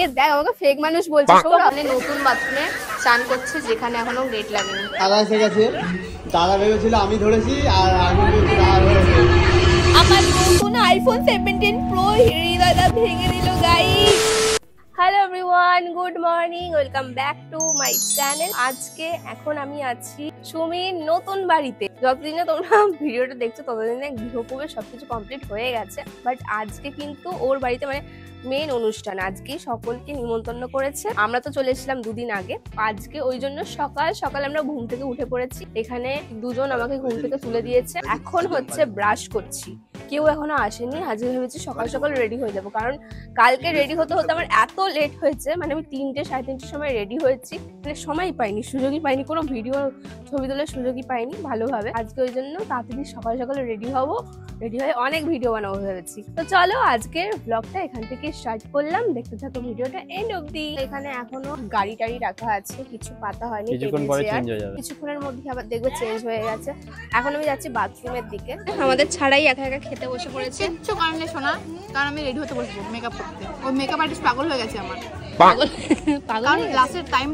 এ দেখ আমাকে ফেক মানুষ বলছে। সৌরভ নতুন বাথরুমে চান করছে যেখানে এখনো গেট লাগেনি। দাদা এসে গেছে, দাদা ভেবেছিল আমি ধরেছি আর আমি ভেবেছি দাদা ধরেছে। আমার নতুন আইফোন 17 প্রো হৃদয়টা ভেঙে দিল guys. Hello everyone, good morning, welcome back to my channel. আজকে এখন আমি আছি সুমির নতুন বাড়িতে। যতদিনে তোমরা ভিডিওটা দেখছো ততদিনে গৃহপ্রবেশ সবকিছু কমপ্লিট হয়ে গেছে, বাট আজকে কিন্তু ওর বাড়িতে মানে মেন অনুষ্ঠান। আজকে সকলকে নিমন্ত্রণ করেছে। আমরা তো চলে এসেছিলাম দুদিন আগে। আজকে ওই জন্য সকাল সকাল আমরা ঘুম থেকে উঠে পড়েছি। এখানে দুজন আমাকে ঘুম থেকে তুলে দিয়েছে। এখন হচ্ছে ব্রাশ করছি। কেউ এখনো আসেনি। আজকে ভেবেছি সকাল সকাল রেডি হয়ে যাবো, কারণ কালকে রেডি হতে হতে আমার এত লেট হয়েছে। মানে আমি 3টে সাড়ে 3টের সময় রেডি হয়েছি, মানে সময় পাইনি, সুযোগই পাইনি, কোনো ভিডিও ছবি তোলার সুযোগই পাইনি ভালোভাবে। আজকে ওই জন্য তাড়াতাড়ি সকাল সকাল রেডি হবো, রেডি হয়ে অনেক ভিডিও বানাবো ভেবেছি। তো চলো আজকের ব্লগটা এখান থেকে স্টার্ট করলাম। দেখতে থাকো ভিডিওটা এন্ড অবধি। এখানে এখনো গাড়ি টাড়ি রাখা আছে, কিছু পাতা হয়নি, কিছুক্ষণের মধ্যে আবার দেখবে চেঞ্জ হয়ে গেছে। এখন আমি যাচ্ছি বাথরুমের দিকে। আমাদের ছাড়াই একা একা খেতে বসে পড়েছে। কিচ্ছু কারণে শোনা, কারণ আমি রেডি হতে বসবো মেকআপ করতে। ওই মেকআপ আর্টিস্ট পাগল হয়ে গেছে আমার। পাগল পাগল ক্লাসের টাইম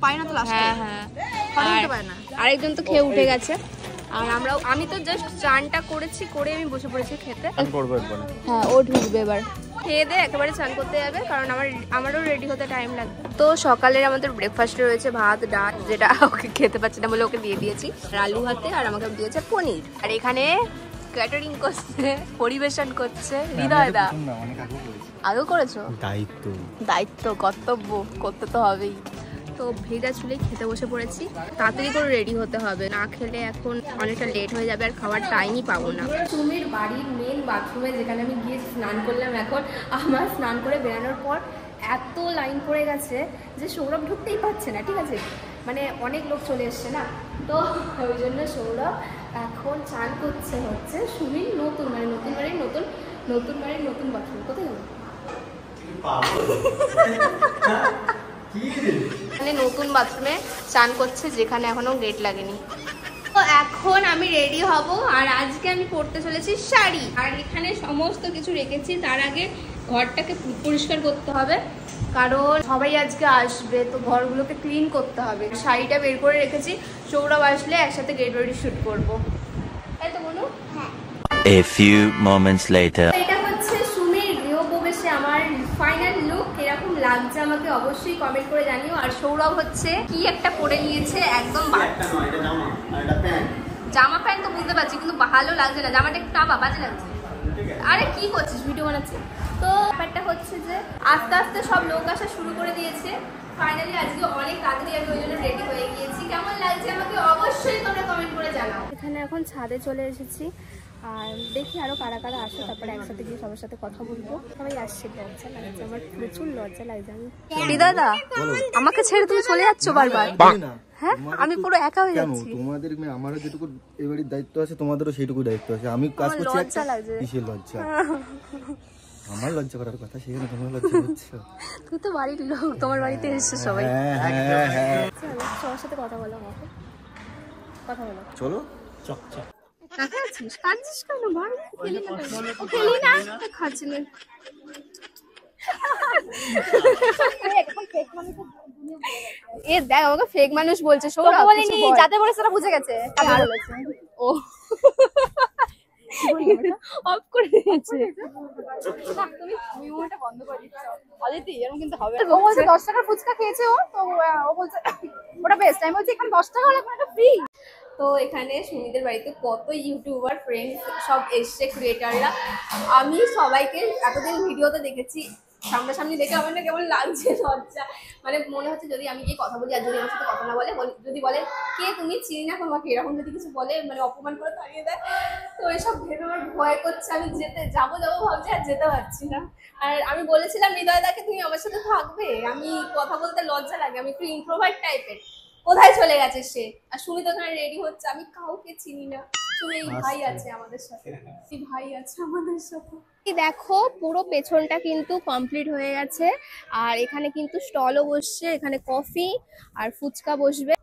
পাই না তো লাস্টে। হ্যাঁ হতে পারে না। আরেকজন তো খেয়ে উঠে গেছে। আর আমি তো জাস্ট চানটা করেছি, করে আমি বসে পড়েছি খেতে। হ্যাঁ, ও ঢুকবে এবার খেয়ে দিয়ে একেবারে চান করতে যাবে, কারণ আমারও রেডি হতে টাইম লাগবে। তো সকালের আমাদের ব্রেকফাস্টে রয়েছে ভাত ডাল, যেটা ওকে খেতে পাচ্ছি না বলে ওকে দিয়ে দিয়েছি, আর আলু ভাতে, আর আমাকে দিয়েছে পনির। আর এখানে ক্যাটারিং করছে, পরিবেশন করছে হৃদয়দা। আগেও করেছো? দায়িত্ব কর্তব্য করতে তো হবেই। তো ভেজা চুলেই খেতে বসে পড়েছি। তাড়াতাড়ি করে রেডি হতে হবে, না খেলে এখন অনেকটা লেট হয়ে যাবে আর খাওয়ার টাইমই পাবো না। সুমির বাড়ির মেন বাথরুমে যেখানে আমি গিয়ে স্নান করলাম, এখন আমার স্নান করে বেরানোর পর এত লাইন পড়ে গেছে যে সৌরভ ঢুকতেই পারছে না। ঠিক আছে, মানে অনেক লোক চলে এসছে না, তো ওই জন্য সৌরভ এখন চান করছে হচ্ছে সুমির নতুন বাড়ির নতুন বাথরুম। কোথায় হলো মানে নতুন বাথরুমে চান করছে যেখানে এখনো গেট লাগেনি। তো এখন আমি রেডি হব, আর আজকে আমি পরতে চলেছি শাড়ি। আর এখানে সমস্ত কিছু রেখেছি। তার আগে ঘরটাকে পরিষ্কার করতে হবে, কারণ সবাই আজকে আসবে, তো ঘরগুলোকে ক্লিন করতে হবে। শাড়িটা বের করে রেখেছি, সৌরভ আসলে একসাথে গেট রেডি শুট করবো। তাই তো বলুন? হ্যাঁ। A few moments later. এটা হচ্ছে সুমির গৃহপ্রবেশে আমার ফাইনাল লুক। এরকম লাগছে আমাকে অবশ্যই কমেন্ট করে জানিও। আর সৌরভ হচ্ছে কি একটা পরে নিয়েছে, একদম জামা প্যান্ট তো বুঝতে পারছি, কিন্তু ভালো লাগছে না জামাটা, একটু বাজে লাগছে। আরে কি করছিস, ভিডিও বানাচ্ছিস? তো ব্যাপারটা হচ্ছে যে আস্তে আস্তে সব লোক আসা শুরু করে দিয়েছে। ফাইনালি আজকে অনেক তাড়াতাড়ি আমি ওই জন্য রেডি হয়ে গিয়েছি। কেমন লাগছে আমাকে অবশ্যই তোমরা কমেন্ট করে জানাও। এখানে এখন ছাদে চলে এসেছি, আর দেখি আরো কারা কারা আসে, তারপরে একসাথে গিয়ে সবার সাথে কথা বলবো। সবাই আসছে, লজ্জা লাগছে আমার, প্রচুর লজ্জা লাগছে। আমি দাদা, আমাকে ছেড়ে তুমি চলে যাচ্ছ বারবার। হ্যাঁ, আমি পুরো একা হয়ে যাচ্ছি। তোমাদের আমারও যেটুকু এবারের দায়িত্ব আছে, তোমাদেরও সেইটুকু দায়িত্ব আছে। আমি কাজ করছি, লজ্জা লাগছে। কিসের লজ্জা? আমার লজ্জা করার কথা, সেখানে তোমার লজ্জা হচ্ছে। তুই তো বাড়ির লোক, তোমার বাড়িতে এসছে সবাই। সবার সাথে কথা বলো, আমাকে কথা বলো। চলো কাঁদছিস কেন? খেলি না, খাচ্ছি না। এ দেখ আমাকে ফেক মানুষ বলছে। সৌরভ বলেনি, যাতে বলেছে তারা বুঝে গেছে। ও অফ করে দিয়েছে। তুমি ওটা বন্ধ করে দিচ্ছ অদিতি, এরকম কিন্তু হবে। ও বলছে 10 টাকার ফুচকা খেয়েছে ও, তো ও বলছে ওটা বেস্ট। আমি বলছি এখানে 10 টাকা হলে এটা ফ্রি। তো এখানে সুমিদের বাড়িতে কত ইউটিউবার ফ্রেন্ডস সব এসছে, ক্রিয়েটাররা। আমি সবাইকে এতদিন ভিডিওতে দেখেছি, সামনাসামনি দেখে আমার না কেমন লাগছে, লজ্জা। মানে মনে হচ্ছে যদি আমি গিয়ে কথা বলি, আর যদি আমার সাথে কথা না বলে, যদি বলে কে তুমি, চিনি না তোমাকে, এরকম যদি কিছু বলে, মানে অপমান করে তাড়িয়ে দেয়, তো এসব ভেবে আমার ভয় করছে। আমি যাবো ভাবছি, আর যেতে পারছি না। আর আমি বলেছিলাম হৃদয়দাকে তুমি আমার সাথে থাকবে, আমি কথা বলতে লজ্জা লাগে, আমি একটু ইন্ট্রোভার্ট টাইপের। কোথায় চলে গেছে সে? আর সুমি তো ওখানে রেডি হচ্ছে, আমি কাউকে চিনি না। সুমি ভাই আছে আমাদের সাথে, দেখো পুরো পেছনটা কিন্তু কমপ্লিট হয়ে গেছে। আর এখানে কিন্তু স্টলও বসছে, এখানে কফি আর ফুচকা বসবে।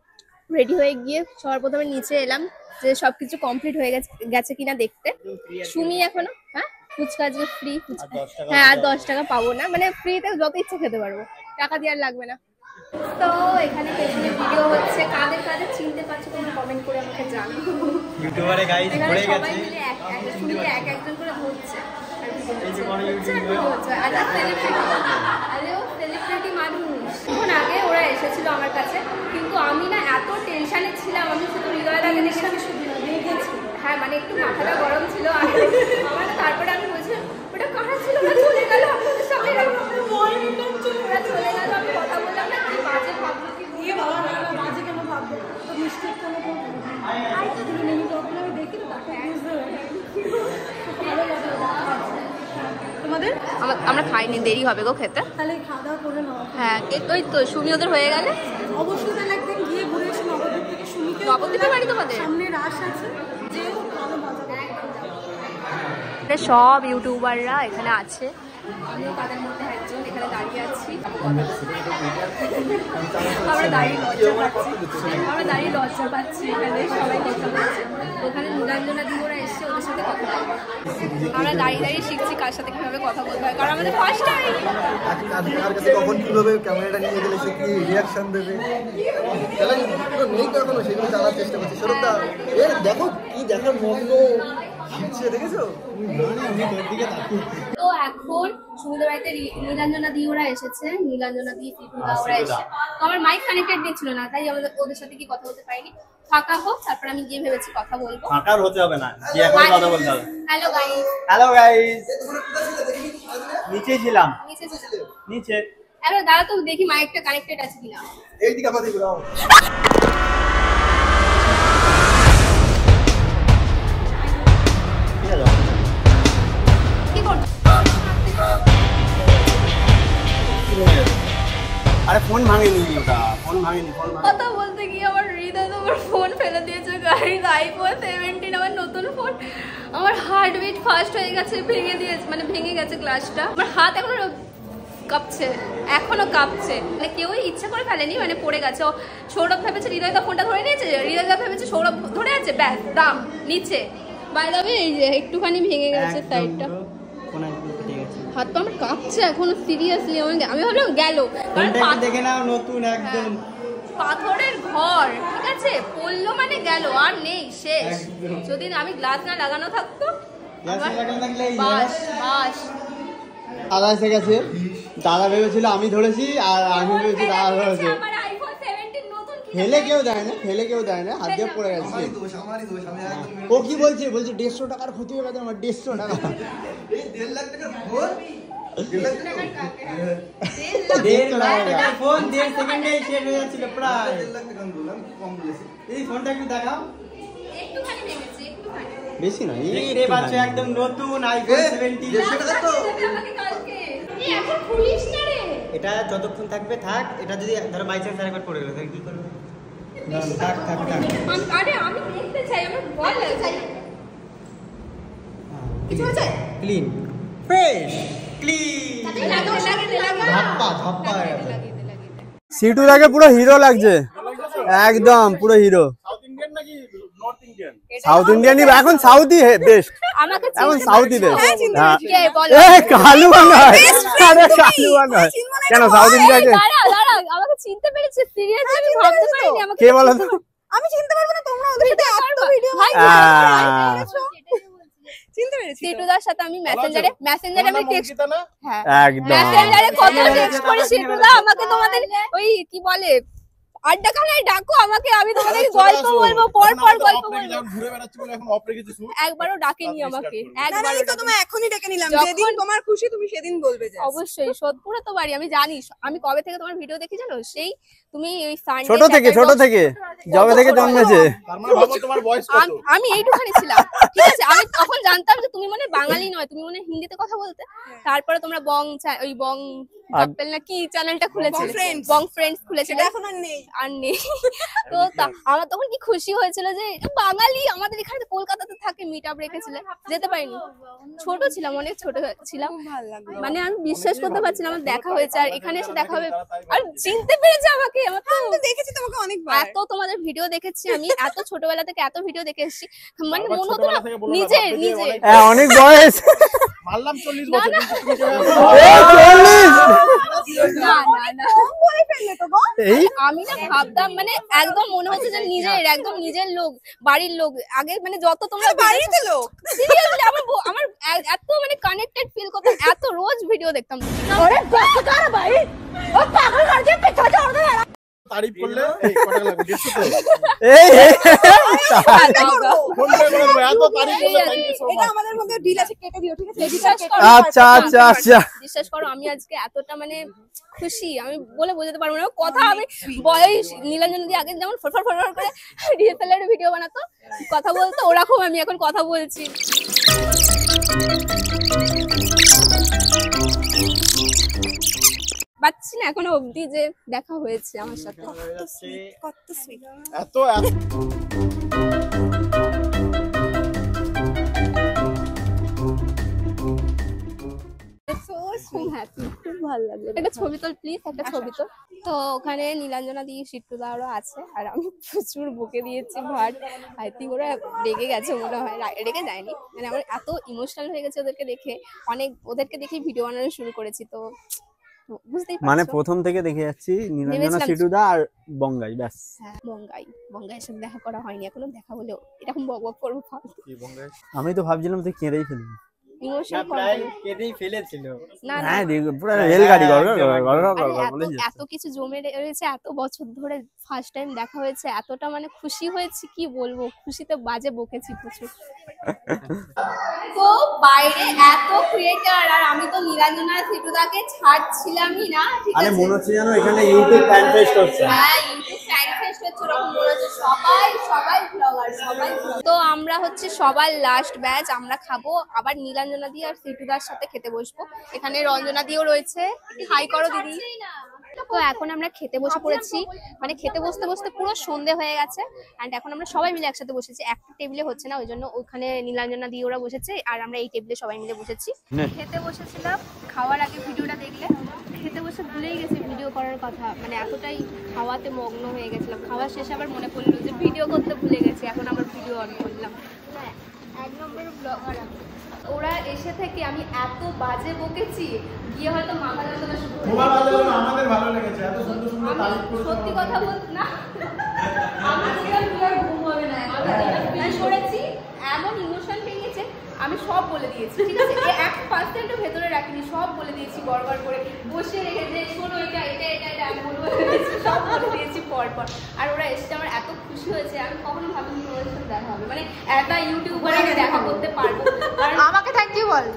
রেডি হয়ে গিয়ে সবার প্রথমে নিচে এলাম যে সবকিছু কমপ্লিট হয়ে গেছে কিনা দেখতে। সুমি এখনো, হ্যাঁ ফুচকা আজকে ফ্রি ফুচকা। হ্যাঁ, আর 10 টাকা পাবো না, মানে ফ্রিতে যত ইচ্ছে খেতে পারবো, টাকা দিয়ে আর লাগবে না। তো এখানে পেছনে ভিডিও হচ্ছে, কাদের কাদের চিনতে পারছো তোমরা কমেন্ট করে আমাকে জানাও। ইউটিউবারে গাইস এখানে পড়ে সবাই গেছে। মিলে এক একজন করে ধরছে। সেলিব্রিটি মানুষ। এখন আগে ওরা এসেছিল আমার কাছে, কিন্তু আমি না এত টেনশনে ছিলাম, আমি শুধু হৃদয়টাকে দেখেছি। হ্যাঁ, মানে একটু মাথাটা গরম ছিল আমার। তারপরে আমি বলছিলাম ওটা কারা ছিল, ওরা চলে গেল আপনাদের সামনে, ওরা চলে গেল, আমি কথা বললাম না, কি বাজে ভাবলো, কি দিয়ে বাবা বাজে কেন ভাববো, তো মিস্টেক কেন করবো, আমি দেখি তো তাকে তোমাদের আমরা খাইনি, দেরি হবে গো খেতে, তাহলে খাওয়া দাওয়া করে নাও। হ্যাঁ, ওই তো সুমি ওদের হয়ে গেলে অবশ্যই তাহলে একদিন গিয়ে ঘুরে এসে নবদ্বীপ থেকে সুমিকে, নবদ্বীপের বাড়ি তোমাদের সামনে রাস আছে, যে ভালো মজা করবে। সব ইউটিউবাররা এখানে আছে, আমিও তাদের মধ্যে একজন এখানে দাঁড়িয়ে আছি। আমরা দাঁড়িয়ে লজ্জা পাচ্ছি এখানে সবাই কথা বলছে। ওখানে নীলাঞ্জনা দি ওরা এসছে, ওদের সাথে কথা বলবো। আমরা দাঁড়িয়ে শিখছি কার সাথে কিভাবে কথা বলতে হয়, কারণ আমাদের ফার্স্ট টাইম। কখন কিভাবে ক্যামেরাটা নিয়ে গেলে সে কি রিয়াকশন দেবে নেই তো এখনো, সেগুলো জানার চেষ্টা করছি। সরবদা দেখো কি দেখার মগ্ন শিখছে, দেখেছো? তো এখন সুমিদের বাড়িতে নীলাঞ্জনা দি ওরা এসেছে, নীলাঞ্জনা দি পিপুদা ওরা এসেছে। তো আমার মাইক কানেক্টেড দিচ্ছিল না, তাই আমাদের ওদের সাথে কি কথা বলতে পারিনি। ফাঁকা হোক, তারপর আমি গিয়ে ভেবেছি কথা বলবো। ফাঁকার হতে হবে না, কি এখন কথা বলতে হবে। Hello guys. হ্যালো গাইস, নিচে ছিলাম, নিচে। আরে দাঁড়া তো দেখি মাইকটা কানেক্টেড আছে কিনা। এইদিকে আমাদের ঘুরাও। কি করছো? আরে ফোন ভাঙেনি, ওটা ফোন ভাঙেনি, ফোন কথা বলতে গিয়ে আমার হৃদয় তো আমার ফোন ফেলে দিয়েছে। গাইস, আইফোন 17 আমার নতুন ফোন, আমার হার্টবিট ফাস্ট হয়ে গেছে, ভেঙে দিয়েছে, মানে ভেঙে গেছে গ্লাসটা। আমার হাত এখনো কাঁপছে, মানে কেউই ইচ্ছে করে ফেলেনি, মানে পড়ে গেছে। সৌরভ ভেবেছে হৃদয়দা ফোনটা ধরে নিয়েছে, হৃদয়দা ভেবেছে সৌরভ ধরে আছে, ব্যাস দাম নিচে। বাই দ্য ওয়ে, এই যে একটুখানি ভেঙে গেছে সাইডটা, হাত পা আমার কাঁপছে এখনো, সিরিয়াসলি। আমি ভাবলাম গেল, কারণ দেখে নাও নতুন একদম পাথরের ঘর, ঠিক আছে, পড়লো মানে গেল, আর নেই, শেষ। যদি আমি গ্লাস না লাগানো থাকতো, বাস বাস। দাদা এসে গেছে, দাদা ভেবেছিল আমি ধরেছি, আর আমি ভেবেছি দাদা ধরেছে। আমার আইফোন 17 নতুন ফেলে কেউ দেয় না, হাত দিয়ে পড়ে গেছে। আমারই দোষ, আমি একদম ও কি বলছে 150 টাকার ক্ষতি হয়ে গেছে আমার, 150 টাকা। এই 1.5 লাখ টাকার ফোন, 1.5 লাখ টাকা ফোন 1.5 সেকেন্ডে শেষ হয়ে যাচ্ছিল প্রায়। 1.5 লাখ টাকা আমি বললাম, কম বলেছি। এই ফোনটা একটু দেখাও, একটুখানি ভেঙেছে, একটুখানি। বেশি না এই বাচ্চা একদম নতুন আইফোন 17। 1.5 টাকা তো আমাকে কালকে এই এখন খুলিস না রে। এটা যতক্ষণ থাকবে থাক, এটা যদি ধরো বাই চান্স আরেকবার পড়ে গেল তাহলে কি করবে? না থাক। আরে আমি দেখতে চাই, আমার ভয় লাগছে। কিছু আছে? ক্লিন ফ্রেশ ক্লিন, ধাপ্পা সিটুটাকে পুরো হিরো লাগছে, একদম পুরো হিরো। সাউথ ইন্ডিয়ানই এখন, সাউথই বেস্ট, আমাকে এখন সাউথই বেস্ট। কে বলো? কালুয়া নয়, আরে কালুয়া নয়, কেন সাউথ ইন্ডিয়াকে দাঁড়া, আমাকে চিনতে পেরেছে, সিরিয়াসলি আমি ভাবতে পারিনি আমাকে। কে বলো তো? আমি চিনতে পারবো না, তোমরা ওদের সাথে এত ভিডিও চিনতে পেরেছি। সিটুদার সাথে আমি মেসেঞ্জারে আমি টেক্সট, হ্যাঁ একদম মেসেঞ্জারে কত টেক্সট করে সিটুদা আমাকে, তোমাদের ওই কি বলে আড্ডাখানায় ডাকো আমাকে, আমি তোমাদের গল্প বলবো, পর গল্প বলবো। ঘুরে বেড়াচ্ছি বলে এখন অফ রেখেছি শুট। একবারও ডাকেনি আমাকে, একবারই তো তোমায় এখনই ডেকে নিলাম, যেদিন তোমার খুশি তুমি সেদিন বলবে। যে অবশ্যই সোদপুরে তো বাড়ি, আমি জানি। আমি কবে থেকে তোমার ভিডিও দেখি জানো, সেই তুমি ওই সানডে ছোট থেকে জবে থেকে জন্মেছে। তার মানে ভাবো তোমার বয়স কত? আমি এইটুখানি ছিলাম, ঠিক আছে। আমি তখন জানতাম যে তুমি মনে বাঙালি নয়, তুমি মনে হিন্দিতে কথা বলতে। তারপরে তোমরা ওই বং কাপেল না কি চ্যানেলটা খুলেছিল, Friends। বং ফ্রেন্ডস খুলেছিল, সেটা এখন আর নেই। আর নেই। তো আমার তখন কি খুশি হয়েছিল যে বাঙালি আমাদের এখানে কলকাতাতে থাকে, মিট আপ রেখেছিল, যেতে পারিনি, ছোট ছিলাম, অনেক ছোট ছিলাম, ভালো লাগলো। মানে আমি বিশ্বাস করতে পারছিলাম আমার দেখা হয়েছে, আর এখানে এসে দেখা হবে, আর চিনতে পেরেছে আমাকে। আমার তো দেখেছি তোমাকে অনেকবার। এত তোমাদের ভিডিও দেখেছি আমি, এত ছোটবেলা থেকে এত ভিডিও দেখে এসেছি, মানে মনে হতো না নিজের নিজে অনেক বয়স মারলাম 40 বছর কিন্তু তুমি কেউ না না না বলে ফেললে তো গো। আমি না ভাবতাম মানে একদম মনে হচ্ছে যে নিজের একদম নিজের লোক, বাড়ির লোক। আগে মানে যত তোমরা বাড়িতে লোক। সিরিয়াসলি আমার এত মানে কানেক্টেড ফিল করতাম, এত রোজ ভিডিও দেখতাম। তারিফ করলে এই কটা লাগবে 150 তো ফোন পে করে দেবো এত তারিফ করলে থ্যাংক ইউ সো এটা মাচ আমাদের মধ্যে ডিল আছে, কেটে দিও ঠিক আছে? বিশ্বাস করো, আচ্ছা আচ্ছা আচ্ছা বিশ্বাস করো আমি আজকে এতটা মানে খুশি, আমি বলে বোঝাতে পারবো না। কথা আমি বয়স নীলাঞ্জন দি আগে যেমন ফরফর ফরফর করে ডিএসএলআর ভিডিও বানাতো, কথা বলতো, ওরকম আমি এখন কথা বলছি। পাচ্ছি না এখনো অবধি যে দেখা হয়েছে আমার সাথে। কত সুইট। এত খুব হ্যাপি, খুব ভালো লাগলো। একটা ছবি তোল প্লিজ, একটা ছবি তোল। তো ওখানে নীলাঞ্জনা দি, সিট্টুদা ওরা আছে, আর আমি প্রচুর বকে দিয়েছি ভাট। আই থিঙ্ক ওরা রেগে গেছে মনে হয়, রেগে যায়নি, মানে আমার এত ইমোশনাল হয়ে গেছে ওদেরকে দেখে, অনেক ওদেরকে দেখেই ভিডিও বানানো শুরু করেছি। তো বুঝতেই পারছো, মানে প্রথম থেকে দেখে যাচ্ছি নীলাঞ্জনা, সিটুদা আর বঙ্গাই, ব্যাস। হ্যাঁ বঙ্গাইয়ের সাথে দেখা করা হয়নি এখনো, দেখা হলেও এরকম বক বক করবো ফালতু। কি বঙ্গাই আমি তো ভাবছিলাম তুই কেঁদেই ফেলবি। ইমোশন কেঁদেই ফেলেছিল। না না হ্যাঁ পুরো রেলগাড়ি আরে এত কিছু জমে রয়েছে, এত বছর ধরে ফার্স্ট টাইম দেখা হয়েছে, এতটা মানে খুশি হয়েছি কি বলবো, খুশিতে বাজে বকেছি প্রচুর। তো বাইরে এত ক্রিয়েটর, আর আমি তো নীলাঞ্জনা সিটুদাকে ছাড়ছিলামই না, ঠিক আরে আছে? মনে হচ্ছে জানো এখানে ইউটিউব ফ্যান ফেস্ট হচ্ছে। হ্যাঁ ইউটিউব ফ্যান ফেস্ট হচ্ছে, ওরকম মনে হচ্ছে সবাই ব্লগার, সবাই। তো আমরা হচ্ছে সবার লাস্ট ব্যাচ, আমরা খাবো, আবার নীলাঞ্জনা দি আর সিটুদার সাথে খেতে বসবো। এখানে রঞ্জনা দিও রয়েছে, হাই করো দিদি। তো এখন আমরা খেতে বসে পড়েছি, মানে খেতে বসতে বসতে পুরো সন্ধে হয়ে গেছে, এন্ড এখন আমরা সবাই মিলে একসাথে বসেছি। একটা টেবিলে হচ্ছে না, ওই জন্য ওখানে নীলাঞ্জনা দি ওরা বসেছে, আর আমরা এই টেবিলে সবাই মিলে বসেছি। খেতে বসেছিলাম, খাওয়ার আগে ভিডিওটা দেখলে, খেতে বসে ভুলেই গেছি ভিডিও করার কথা, মানে এতটাই খাওয়াতে মগ্ন হয়ে গেছিলাম। খাওয়া শেষে আবার মনে পড়লো যে ভিডিও করতে ভুলে গেছি, এখন আবার ভিডিও অন করলাম। হ্যাঁ 1 নম্বর ব্লগার। ওরা এসে থেকে আমি এত বাজে বকেছি, গিয়ে হয়তো মাথা যন্ত্রণা শুরু হয়ে তোমার ভালো লাগলো, আমাদের ভালো লেগেছে, এত সুন্দর সুন্দর তারিফ করেছো। সত্যি কথা বলতে না, আমি ঘুম হবে না, আমি সরেছি, এমন ইমোশন পেয়েছে, আমি সব বলে দিয়েছি, ঠিক আছে? 1% ভেতরে রাখিনি, সব বলে দিয়েছি গড়গড় করে, বসে রেখে যে শোনো এটা এটা এটা এটা আমি বলে দিয়েছি, সব বলে দিয়েছি পরপর। আর ওরা এসে আমার এত খুশি হয়েছে, আমি কখনো ভাবিনি ওদের সাথে দেখা হবে, মানে একটা ইউটিউবার আমি দেখা করতে পারবো। কারণ আমাকে থ্যাংক ইউ বল।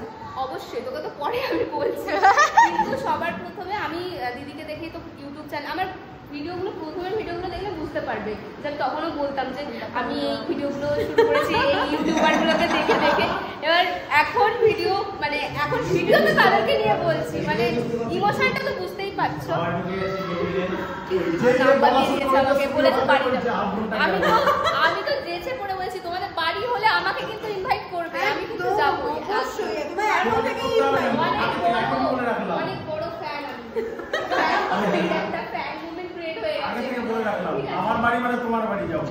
অবশ্যই তোকে তো পরে আমি বলছি, কিন্তু সবার প্রথমে আমি দিদিকে দেখেই তো ইউটিউব চ্যানেল, আমার ভিডিওগুলো প্রথমের ভিডিওগুলো দেখলে বুঝতে পারবে যে আমি তখনও বলতাম যে আমি এই ভিডিওগুলো শুরু করেছি এই ইউটিউবারগুলোকে দেখে দেখে। এবার এখন ভিডিও মানে এখন ভিডিও তো তাদেরকে নিয়ে বলছি, মানে ইমোশনটা তো বুঝতেই পারছো। নাম্বার দিয়ে দিয়েছে আমাকে, বলেছে বাড়ি যাবো, আমি তো যেচে পড়ে বলেছি তোমাদের বাড়ি হলে আমাকে কিন্তু ইনভাইট করবে, আমি কিন্তু যাবো। অনেক বড় ফ্যান আমি, একটা ফ্যান মুভমেন্ট ক্রিয়েট হয়ে আগে গেছে। থেকে বলে রাখলাম আমার বাড়ি মানে তোমার বাড়ি যাও,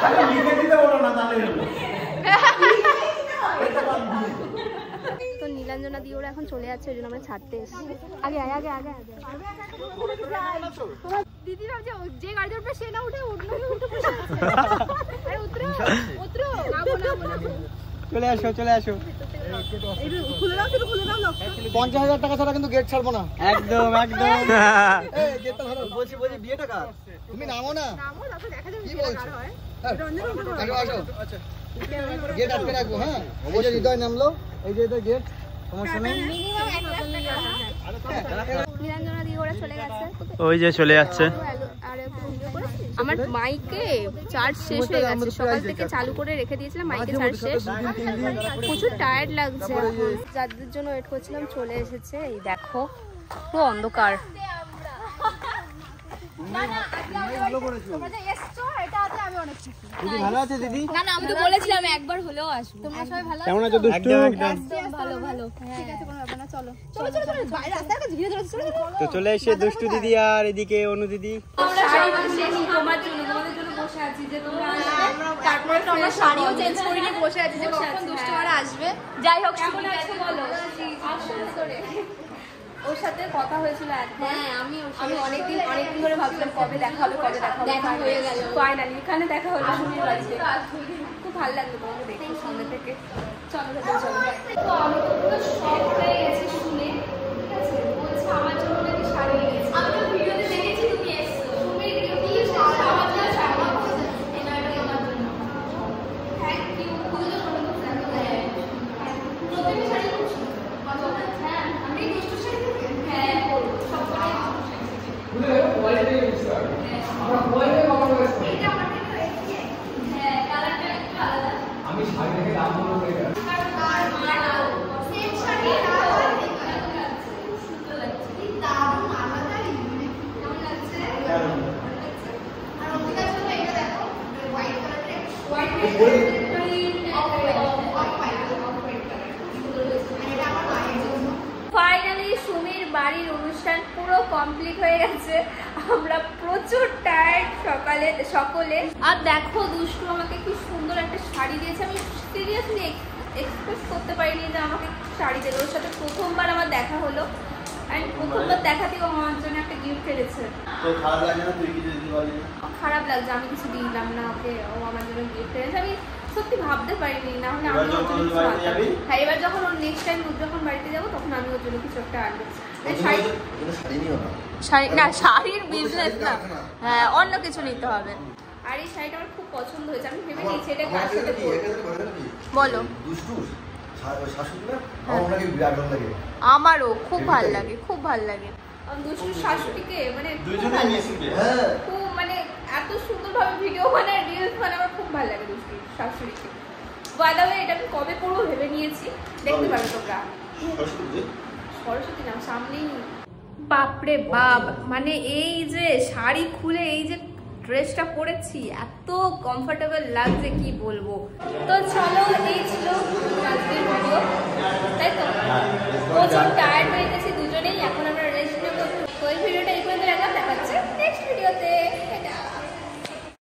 আরে লিখে দিতে বলো না তাহলে। তো নীলাঞ্জনা দি ওরা এখন চলে যাচ্ছে, ওই জন্য আমরা ছাড়তে এসেছি। আগে আগে আগে আগে তোমার দিদি ভাবছে যে গাড়ি উঠবে সে না উঠে উঠলো উঠে বসে আছে। আরে উতরো উতরো, না চলে আসো চলে আসো। খুলে দাও, শুধু খুলে দাও। 50,000 টাকা ছাড়া কিন্তু গেট ছাড়বো না। একদম একদম। এই গেটটা ধরো। বলছি বিয়েটা কার? তুমি নামো না। নামো, তারপর দেখা যাবে কি বিয়েটা বলছো? কার হয়। হ্যাঁ। রঞ্জন উঠে আসো আসো। আচ্ছা। গেট আটকে রাখবো, হ্যাঁ? এই যে হৃদয় নামলো, এই যে গেট, সমস্যা নেই। মিনিমাম 1 লাখ টাকা। নীলাঞ্জনা দি ওরা চলে গেছে, ওই যে চলে যাচ্ছে। আমার মাইকে চার্জ শেষ হয়ে গেছে, সকাল থেকে চালু করে রেখে দিয়েছিলাম, মাইকে চার্জ শেষ, প্রচুর টায়ার্ড লাগছে। যাদের জন্য ওয়েট করছিলাম চলে এসেছে, এই দেখো পুরো অন্ধকার। দিদি ভালো আছে দিদি? না না, আমি তো বলেছিলাম একবার হলেও আসবো। তোমরা সবাই ভালো কেমন আছো দুষ্টু? ভালো ভালো। ঠিক আছে, কোনো ব্যাপার না, চলো চলো চলো চলো, বাইরে রাস্তার কাছে ধীরে ধীরে চলো। তো চলে এসে দুষ্টু দিদি আর এদিকে অনু দিদি। আমরা শাড়ি শেষ তোমার জন্য, তোমাদের জন্য বসে আছি যে তোমরা আসবে। তারপরে তো আমরা শাড়িও চেঞ্জ করে নিয়ে বসে আছি যে কখন দুষ্টু মারা আসবে। যাই হোক, কেমন আছো বলো? আসলে করে ওর সাথে কথা হয়েছিল একবার। হ্যাঁ, আমি অনেকদিন ধরে ভাবছিলাম কবে দেখা হবে, দেখা হয়ে গেল ফাইনালি। এখানে দেখা হলো সুমির বাড়িতে। খুব ভালো লাগলো তোমাকে দেখে সামনে থেকে। চলো ভেতরে চলো। তো আমি তো পুরো শক হয়ে গেছি শুনে। ঠিক আছে, বলছে আমার জন্য নাকি শাড়ি এনেছে। আমি তো ভিডিওতে দেখেছি তুমি এসছো। সুমির কি শাড়ি আমার জন্য শাড়ি এটা আমার জন্য। Thank you. প্রথমে শাড়ি করছি। হ্যাঁ, আমি দুষ্টু শাড়ি থেকে। হ্যাঁ, সব কটাই দুষ্টু শাড়ি। এটা আমার থেকে হয়েছে। হ্যাঁ, কালারটা একটু আলাদা। আমি শাড়ি থেকে দাম বলবো এটা। সেম শাড়ি আলাদা সুন্দর লাগছে। কি দারুণ আলাদাই। কেমন লাগছে? আর ওদিকে আছে এটা দেখো, হোয়াইট কালারের। হোয়াইট ফাইনালি সুমির বাড়ির অনুষ্ঠান পুরো কমপ্লিট হয়ে গেছে। আমরা প্রচুর টায়ার্ড সকলে। আর দেখো দুষ্টু আমাকে কি সুন্দর একটা শাড়ি দিয়েছে। আমি সিরিয়াসলি এক্সপেক্ট করতে পারিনি যে আমাকে শাড়ি দেবে। ওর সাথে প্রথমবার আমার দেখা হলো, অ্যান্ড প্রথমবার দেখাতেও আমার জন্য একটা গিফট এনেছে। খারাপ লাগছে আমি কিছু দিলাম না ওকে, ও আমার জন্য গিফট এনেছে। আমি সত্যি ভাবতে পারিনি, না হলে আমি ওর জন্য কিছু আনতাম। হ্যাঁ, এবার যখন ওর নেক্সট টাইম যখন বাড়িতে যাবো তখন আমি ওর জন্য কিছু একটা আনবো। শাড়ি না, শাড়ির বিজনেস না, হ্যাঁ অন্য কিছু নিতে হবে। আর এই শাড়িটা আমার খুব পছন্দ হয়েছে। আমি ভেবে নিয়েছি এটা কার সাথে বলো। আমারও খুব ভালো লাগে, খুব ভালো লাগে। দুষ্টুর শাশুড়িকে মানে খুব মানে এত সুন্দরভাবে ভিডিও বানায়, রিলস বানায়, আমার খুব ভালো লাগে দুষ্টুর শাশুড়িকে। বাই দ্য ওয়ে, এটা আমি কবে করবো ভেবে নিয়েছি, দেখতে পারো তোমরা। সরস্বতী নাম সামনেই। বাপরে বাপ, মানে এই যে শাড়ি খুলে এই যে ড্রেসটা পরেছি, এত কমফোর্টেবল লাগছে কি বলবো। তো চলো, এই ছিল আজকের ভিডিও, তাই তো। প্রচুর টায়ার্ড হয়ে